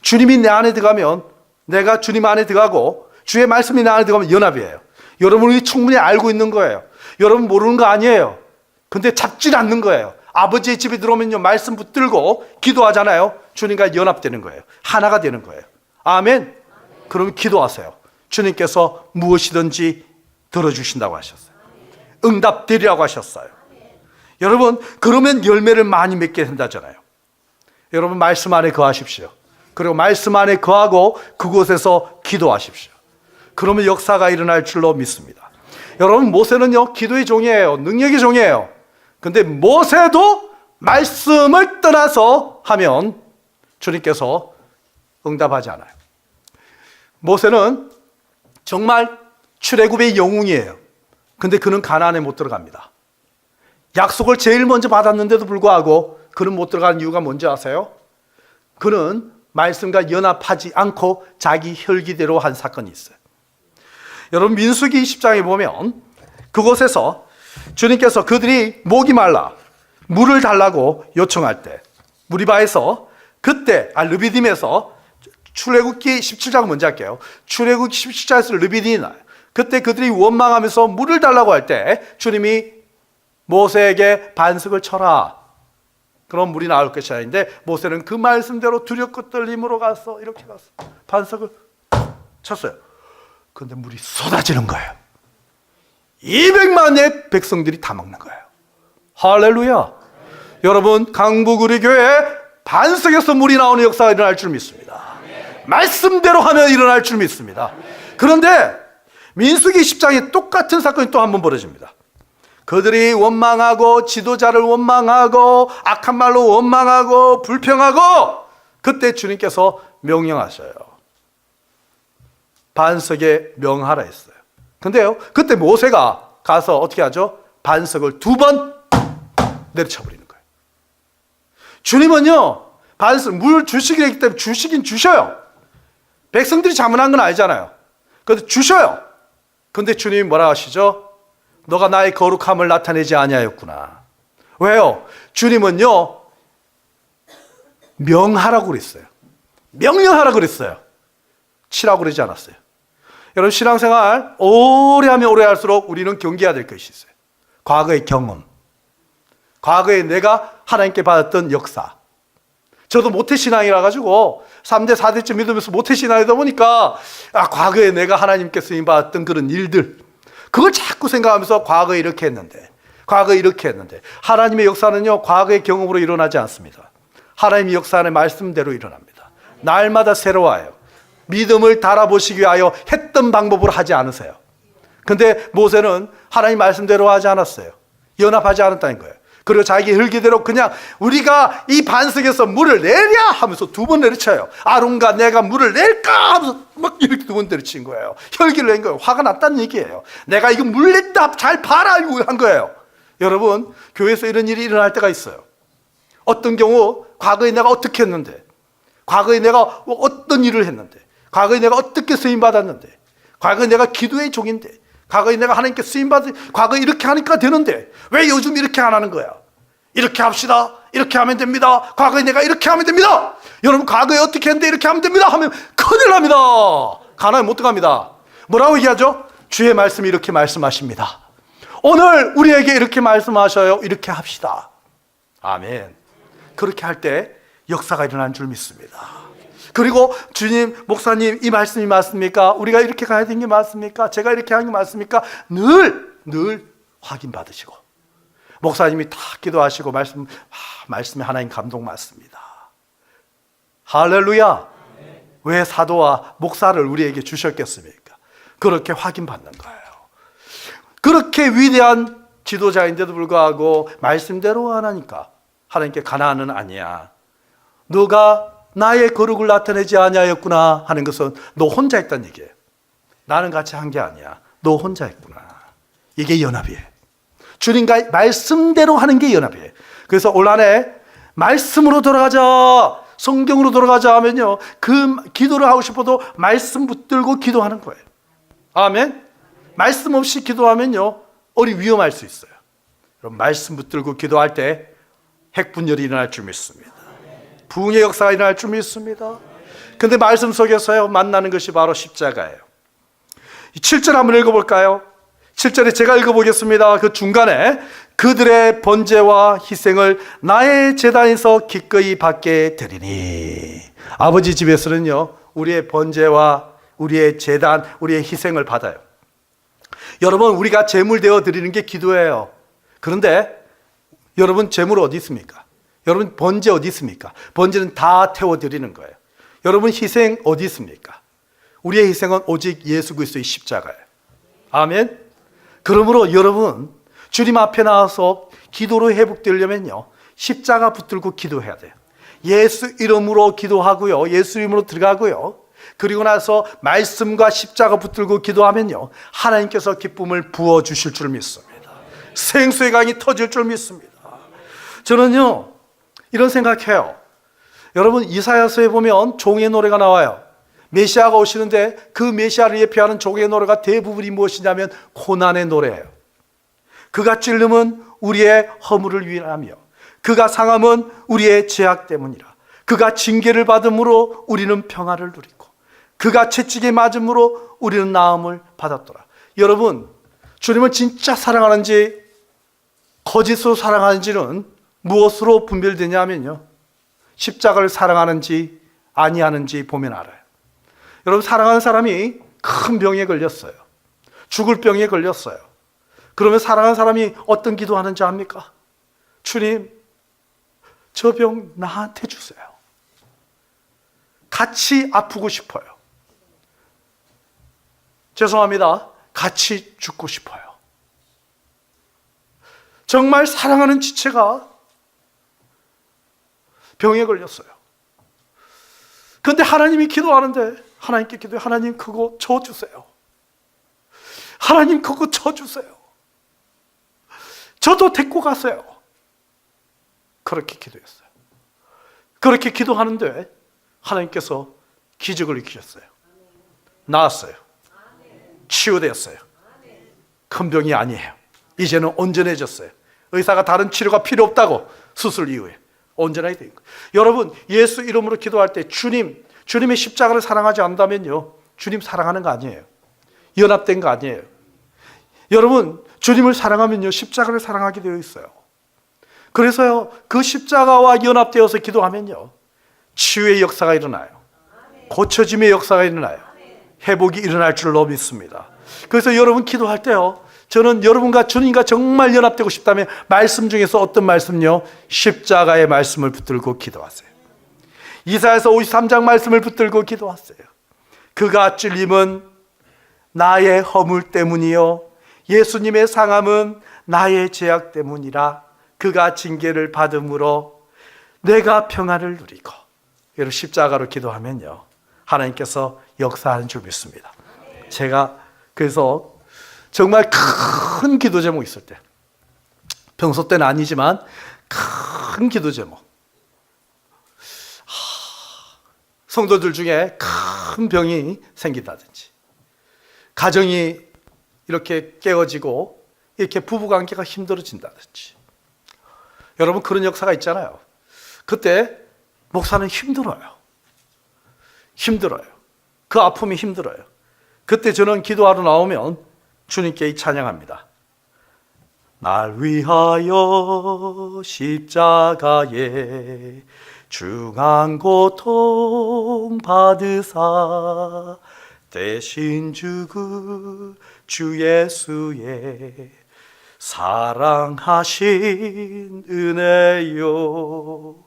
주님이 내 안에 들어가면 내가 주님 안에 들어가고, 주의 말씀이 내 안에 들어가면 연합이에요. 여러분이 충분히 알고 있는 거예요. 여러분 모르는 거 아니에요. 근데 잡질 않는 거예요. 아버지의 집에 들어오면요, 말씀 붙들고 기도하잖아요. 주님과 연합되는 거예요. 하나가 되는 거예요. 아멘. 그러면 기도하세요. 주님께서 무엇이든지 들어주신다고 하셨어요. 응답되리라고 하셨어요. 여러분, 그러면 열매를 많이 맺게 된다잖아요. 여러분, 말씀 안에 거하십시오. 그리고 말씀 안에 거하고 그곳에서 기도하십시오. 그러면 역사가 일어날 줄로 믿습니다. 여러분, 모세는요, 기도의 종이에요. 능력의 종이에요. 근데 모세도 말씀을 떠나서 하면 주님께서 응답하지 않아요. 모세는 정말 출애굽의 영웅이에요. 근데 그는 가나안에 못 들어갑니다. 약속을 제일 먼저 받았는데도 불구하고 그는 못 들어가는 이유가 뭔지 아세요? 그는 말씀과 연합하지 않고 자기 혈기대로 한 사건이 있어요. 여러분, 민수기 20장에 보면 그곳에서 주님께서 그들이 목이 말라 물을 달라고 요청할 때, 무리바에서 그때 르비딤에서, 출애굽기 17장 먼저 할게요. 출애굽기 17장에서 르비딤이 나요. 그때 그들이 원망하면서 물을 달라고 할 때 주님이 모세에게 반석을 쳐라, 그럼 물이 나올 것이 아닌데, 모세는 그 말씀대로 두렵고 떨림으로 가서 이렇게 가서 반석을 쳤어요. 그런데 물이 쏟아지는 거예요. 200만의 백성들이 다 먹는 거예요. 할렐루야. 여러분, 강북우리교회 반석에서 물이 나오는 역사가 일어날 줄 믿습니다. 말씀대로 하면 일어날 줄 믿습니다. 그런데 민수기 10장에 똑같은 사건이 또 한 번 벌어집니다. 그들이 원망하고 지도자를 원망하고 악한 말로 원망하고 불평하고, 그때 주님께서 명령하셔요. 반석에 명하라 했어요. 근데요, 그때 모세가 가서 어떻게 하죠? 반석을 2번 내려쳐버리는 거예요. 주님은요, 반석, 물 주시기로 했기 때문에 주시긴 주셔요. 백성들이 잘못한 건 아니잖아요. 그런데 주셔요. 근데 주님이 뭐라 하시죠? 너가 나의 거룩함을 나타내지 아니하였구나. 왜요? 주님은요, 명하라고 그랬어요. 명령하라고 그랬어요. 치라고 그러지 않았어요. 여러분, 신앙생활 오래 하면 오래 할수록 우리는 경계해야 될 것이 있어요. 과거의 경험, 과거에 내가 하나님께 받았던 역사. 저도 모태신앙이라 가지고 3대 4대쯤 믿으면서 모태신앙이다 보니까 과거에 내가 하나님께 쓰임받았던 그런 일들, 그걸 자꾸 생각하면서 과거에 이렇게 했는데, 과거에 이렇게 했는데, 하나님의 역사는요, 과거의 경험으로 일어나지 않습니다. 하나님의 역사는 말씀대로 일어납니다. 날마다 새로워요. 믿음을 달아보시기 위하여 했던 방법으로 하지 않으세요. 근데 모세는 하나님 말씀대로 하지 않았어요. 연합하지 않았다는 거예요. 그리고 자기 혈기대로 그냥 우리가 이 반석에서 물을 내랴 하면서 2번 내리쳐요. 아론과 내가 물을 낼까 하면서 막 이렇게 2번 내리친 거예요. 혈기를 낸 거예요. 화가 났다는 얘기예요. 내가 이거 물 냈다 잘 봐라 이거 한 거예요. 여러분, 교회에서 이런 일이 일어날 때가 있어요. 어떤 경우 과거에 내가 어떻게 했는데, 과거에 내가 어떤 일을 했는데, 과거에 내가 어떻게 쓰임받았는데, 과거에 내가 기도의 종인데, 과거에 내가 하나님께 쓰임받은, 과거에 이렇게 하니까 되는데 왜 요즘 이렇게 안 하는 거야? 이렇게 합시다. 이렇게 하면 됩니다. 과거에 내가 이렇게 하면 됩니다. 여러분, 과거에 어떻게 했는데 이렇게 하면 됩니다 하면 큰일 납니다. 가나안 못 들어갑니다. 뭐라고 얘기하죠? 주의 말씀이 이렇게 말씀하십니다. 오늘 우리에게 이렇게 말씀하셔요. 이렇게 합시다. 아멘. 그렇게 할 때 역사가 일어난 줄 믿습니다. 그리고 주님, 목사님, 이 말씀이 맞습니까? 우리가 이렇게 가야 되는 게 맞습니까? 제가 이렇게 하는 게 맞습니까? 늘 확인받으시고, 목사님이 다 기도하시고 말씀에 하나님 감동 맞습니다. 할렐루야. 왜 사도와 목사를 우리에게 주셨겠습니까? 그렇게 확인받는 거예요. 그렇게 위대한 지도자인데도 불구하고 말씀대로 안 하니까 하나님께 가나안은 아니야, 너가 나의 거룩을 나타내지 아니하였구나 하는 것은 너 혼자 했단 얘기예요. 나는 같이 한 게 아니야. 너 혼자 했구나. 이게 연합이에요. 주님과 말씀대로 하는 게 연합이에요. 그래서 올 한해 말씀으로 돌아가자, 성경으로 돌아가자 하면요, 그 기도를 하고 싶어도 말씀 붙들고 기도하는 거예요. 아멘. 말씀 없이 기도하면요, 위험할 수 있어요. 그럼 말씀 붙들고 기도할 때 핵분열이 일어날 줄 믿습니다. 부흥의 역사가 일어날 줄 믿습니다. 근데 말씀 속에서요, 만나는 것이 바로 십자가예요. 7절 한번 읽어볼까요? 7절에 제가 읽어보겠습니다. 그 중간에 그들의 번제와 희생을 나의 제단에서 기꺼이 받게 되리니. 아버지 집에서는요, 우리의 번제와 우리의 제단, 우리의 희생을 받아요. 여러분, 우리가 제물 되어 드리는 게 기도예요. 그런데 여러분, 제물 어디 있습니까? 여러분, 번제 어디 있습니까? 번제는 다 태워드리는 거예요. 여러분, 희생 어디 있습니까? 우리의 희생은 오직 예수 그리스도의 십자가예요. 아멘. 그러므로 여러분, 주님 앞에 나와서 기도로 회복되려면요, 십자가 붙들고 기도해야 돼요. 예수 이름으로 기도하고요, 예수 이름으로 들어가고요, 그리고 나서 말씀과 십자가 붙들고 기도하면요, 하나님께서 기쁨을 부어주실 줄 믿습니다. 생수의 강이 터질 줄 믿습니다. 저는요, 이런 생각해요. 여러분, 이사야서에 보면 종의 노래가 나와요. 메시아가 오시는데 그 메시아를 예표하는 종의 노래가 대부분이 무엇이냐면 고난의 노래예요. 그가 찔림은 우리의 허물을 위하며 그가 상함은 우리의 죄악 때문이라. 그가 징계를 받음으로 우리는 평화를 누리고 그가 채찍에 맞음으로 우리는 나음을 받았더라. 여러분, 주님을 진짜 사랑하는지 거짓으로 사랑하는지는 무엇으로 분별되냐면요, 십자가를 사랑하는지 아니하는지 보면 알아요. 여러분, 사랑하는 사람이 큰 병에 걸렸어요. 죽을 병에 걸렸어요. 그러면 사랑하는 사람이 어떤 기도하는지 압니까? 주님, 저 병 나한테 주세요. 같이 아프고 싶어요. 죄송합니다. 같이 죽고 싶어요. 정말 사랑하는 지체가 병에 걸렸어요. 그런데 하나님이 기도하는데, 하나님께 기도해, 하나님 그거 져주세요. 하나님 그거 져주세요. 저도 데리고 가세요. 그렇게 기도했어요. 그렇게 기도하는데 하나님께서 기적을 일으키셨어요. 나았어요. 치유되었어요. 큰 병이 아니에요. 이제는 온전해졌어요. 의사가 다른 치료가 필요 없다고, 수술 이후에 온전하게 된 거예요. 여러분, 예수 이름으로 기도할 때 주님의 십자가를 사랑하지 않는다면요, 주님 사랑하는 거 아니에요. 연합된 거 아니에요. 여러분, 주님을 사랑하면요, 십자가를 사랑하게 되어 있어요. 그래서요, 그 십자가와 연합되어서 기도하면요, 치유의 역사가 일어나요. 고쳐짐의 역사가 일어나요. 회복이 일어날 줄로 믿습니다. 그래서 여러분 기도할 때요, 저는 여러분과 주님과 정말 연합되고 싶다면 말씀 중에서 어떤 말씀요? 십자가의 말씀을 붙들고 기도하세요. 이사야서 53장 말씀을 붙들고 기도하세요. 그가 찔림은 나의 허물 때문이요 예수님의 상함은 나의 죄악 때문이라. 그가 징계를 받음으로 내가 평안을 누리고, 여러분 십자가로 기도하면요 하나님께서 역사하는 줄 믿습니다. 제가 그래서 정말 큰 기도 제목 있을 때, 평소 때는 아니지만 큰 기도 제목, 성도들 중에 큰 병이 생긴다든지, 가정이 이렇게 깨어지고 이렇게 부부관계가 힘들어진다든지, 여러분 그런 역사가 있잖아요. 그때 목사는 힘들어요. 그 아픔이 힘들어요. 그때 저는 기도하러 나오면 주님께 찬양합니다. 날 위하여 십자가에 중한 고통 받으사 대신 죽은 주 예수의 사랑하신 은혜요,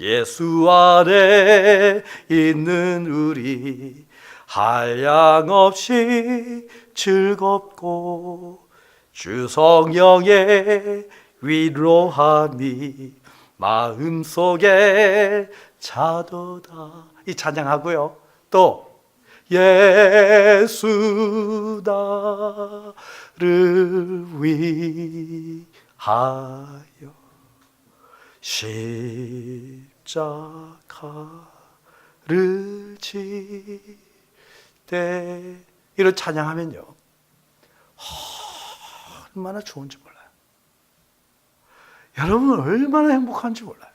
예수 안에 있는 우리 한량없이 즐겁고 주 성령의 위로함이 마음속에 차도다. 이 찬양하고요. 또 예수 나를 위하여 십자가를 지되, 이런 찬양하면요 얼마나 좋은지 몰라요. 여러분 얼마나 행복한지 몰라요.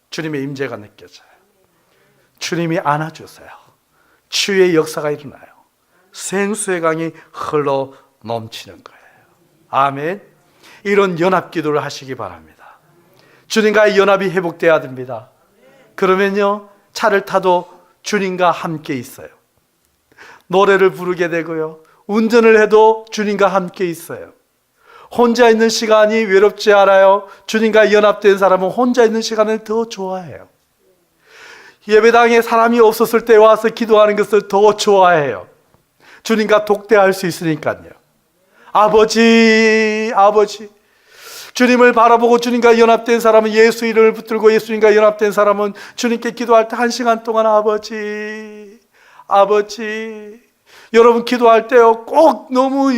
주님의 임재가 느껴져요. 주님이 안아주세요. 치유의 역사가 일어나요. 생수의 강이 흘러 넘치는 거예요. 아멘. 이런 연합 기도를 하시기 바랍니다. 주님과의 연합이 회복돼야 됩니다. 그러면요 차를 타도 주님과 함께 있어요. 노래를 부르게 되고요, 운전을 해도 주님과 함께 있어요. 혼자 있는 시간이 외롭지 않아요. 주님과 연합된 사람은 혼자 있는 시간을 더 좋아해요. 예배당에 사람이 없었을 때 와서 기도하는 것을 더 좋아해요. 주님과 독대할 수 있으니까요. 아버지, 주님을 바라보고 주님과 연합된 사람은, 예수 이름을 붙들고 예수님과 연합된 사람은 주님께 기도할 때 1시간 동안 아버지. 여러분 기도할 때요 꼭 너무,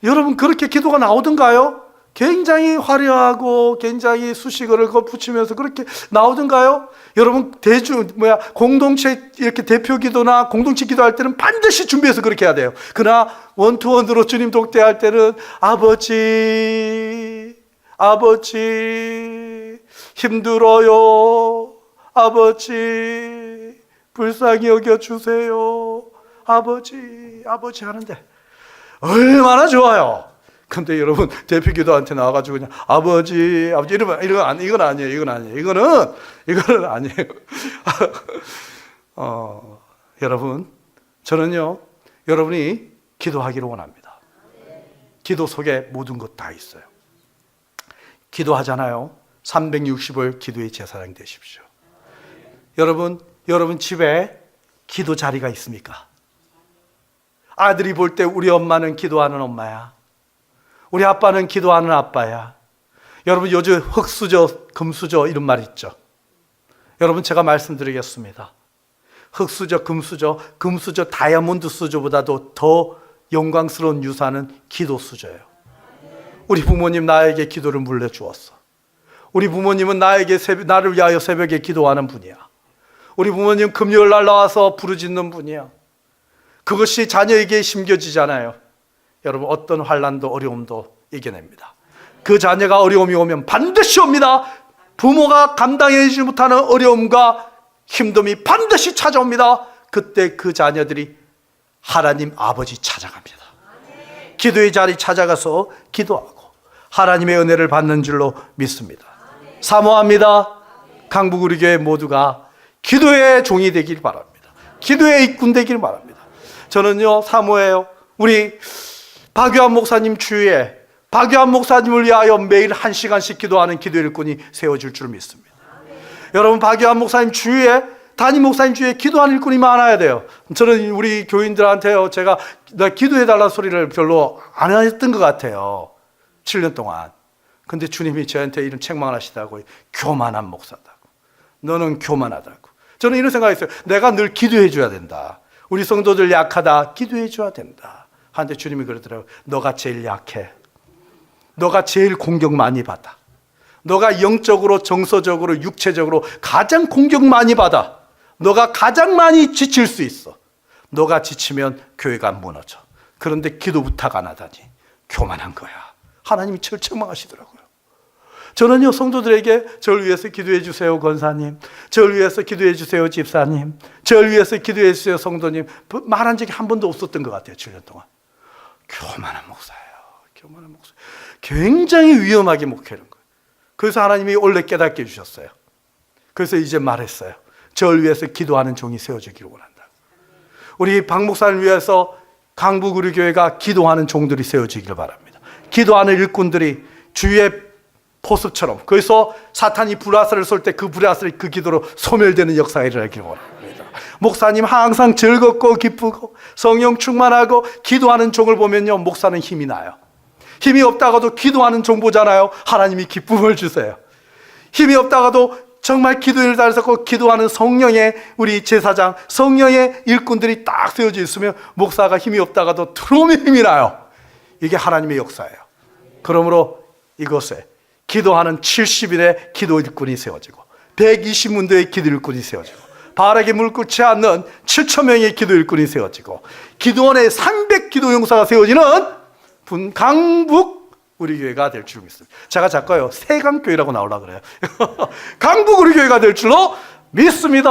여러분 그렇게 기도가 나오던가요? 굉장히 화려하고 굉장히 수식어를 붙이면서 그렇게 나오던가요? 여러분 공동체 이렇게 대표 기도나 공동체 기도할 때는 반드시 준비해서 그렇게 해야 돼요. 그러나 원투원으로 주님 독대할 때는 아버지 힘들어요, 아버지 불쌍히 여겨주세요, 아버지 하는데 얼마나 좋아요. 근데 여러분 대표 기도한테 나와가지고 그냥 아버지 이건 아니에요. 이거는 아니에요. 여러분 저는요 여러분이 기도하기를 원합니다. 기도 속에 모든 것 다 있어요. 기도하잖아요. 360을 기도의 제사장 되십시오. 여러분 집에 기도 자리가 있습니까? 아들이 볼 때 우리 엄마는 기도하는 엄마야, 우리 아빠는 기도하는 아빠야. 여러분 요즘 흙수저 금수저 이런 말 있죠. 여러분 제가 말씀드리겠습니다. 흙수저 금수저 다이아몬드 수저보다도 더 영광스러운 유산은 기도 수저예요. 우리 부모님 나에게 기도를 물려주었어. 우리 부모님은 나를 위하여 새벽에 기도하는 분이야. 우리 부모님 금요일 날 나와서 부르짖는 분이야. 그것이 자녀에게 심겨지잖아요. 여러분 어떤 환난도 어려움도 이겨냅니다. 그 자녀가 어려움이 오면 반드시 옵니다. 부모가 감당하지 못하는 어려움과 힘듦이 반드시 찾아옵니다. 그때 그 자녀들이 하나님 아버지 찾아갑니다. 기도의 자리 찾아가서 기도하고 하나님의 은혜를 받는 줄로 믿습니다. 사모합니다. 강북 우리 교회 모두가 기도의 종이 되길 바랍니다. 기도의 일꾼 되길 바랍니다. 저는요 사모해요. 우리 박유한 목사님 주위에 박유한 목사님을 위하여 매일 1시간씩 기도하는 기도 일꾼이 세워질 줄 믿습니다. 여러분 박유한 목사님 주위에, 담임 목사님 주위에 기도하는 일꾼이 많아야 돼요. 저는 우리 교인들한테요 나 기도해달라는 소리를 별로 안 했던 것 같아요. 7년 동안. 근데 주님이 저한테 이런 책망을 하시더라고요. 교만한 목사다고. 너는 교만하다고. 저는 이런 생각이 있어요. 내가 늘 기도해 줘야 된다. 우리 성도들 약하다. 기도해 줘야 된다. 하는데 주님이 그러더라고요. 너가 제일 약해. 너가 제일 공격 많이 받아. 너가 영적으로, 정서적으로, 육체적으로 가장 공격 많이 받아. 너가 가장 많이 지칠 수 있어. 너가 지치면 교회가 무너져. 그런데 기도 부탁 안 하다니 교만한 거야. 하나님이 저를 책망하시더라고요. 저는요, 성도들에게 저를 위해서 기도해 주세요 권사님, 저를 위해서 기도해 주세요 집사님, 저를 위해서 기도해 주세요 성도님 말한 적이 한 번도 없었던 것 같아요. 7년 동안. 교만한 목사예요. 교만한 목사. 굉장히 위험하게 목회하는 거예요. 그래서 하나님이 원래 깨닫게 해주셨어요. 그래서 이제 말했어요. 저를 위해서 기도하는 종이 세워지기를 원한다. 우리 박 목사를 위해서 강북 우리 교회가 기도하는 종들이 세워지기를 바랍니다. 기도하는 일꾼들이 주위의 포습처럼, 그래서 사탄이 불화살을 쏠 때 그 불화살이 그 기도로 소멸되는 역사가 일어나기를 원합니다. 목사님 항상 즐겁고 기쁘고 성령 충만하고 기도하는 종을 보면요, 목사는 힘이 나요. 힘이 없다가도 기도하는 종 보잖아요. 하나님이 기쁨을 주세요. 힘이 없다가도 정말 기도를 달렸고 기도하는 성령의 우리 제사장, 성령의 일꾼들이 딱 세워져 있으면 목사가 힘이 없다가도 들어오면 힘이 나요. 이게 하나님의 역사예요. 그러므로 이것에 기도하는 70인의 기도 일꾼이 세워지고 120문도의 기도 일꾼이 세워지고 바르게 물 끓지 않는 7,000명의 기도 일꾼이 세워지고 기도원에 300기도 용사가 세워지는 강북 우리 교회가 될 줄 믿습니다. 제가 자꾸요 세강교회라고 나오려고 그래요. 강북 우리 교회가 될 줄로 믿습니다.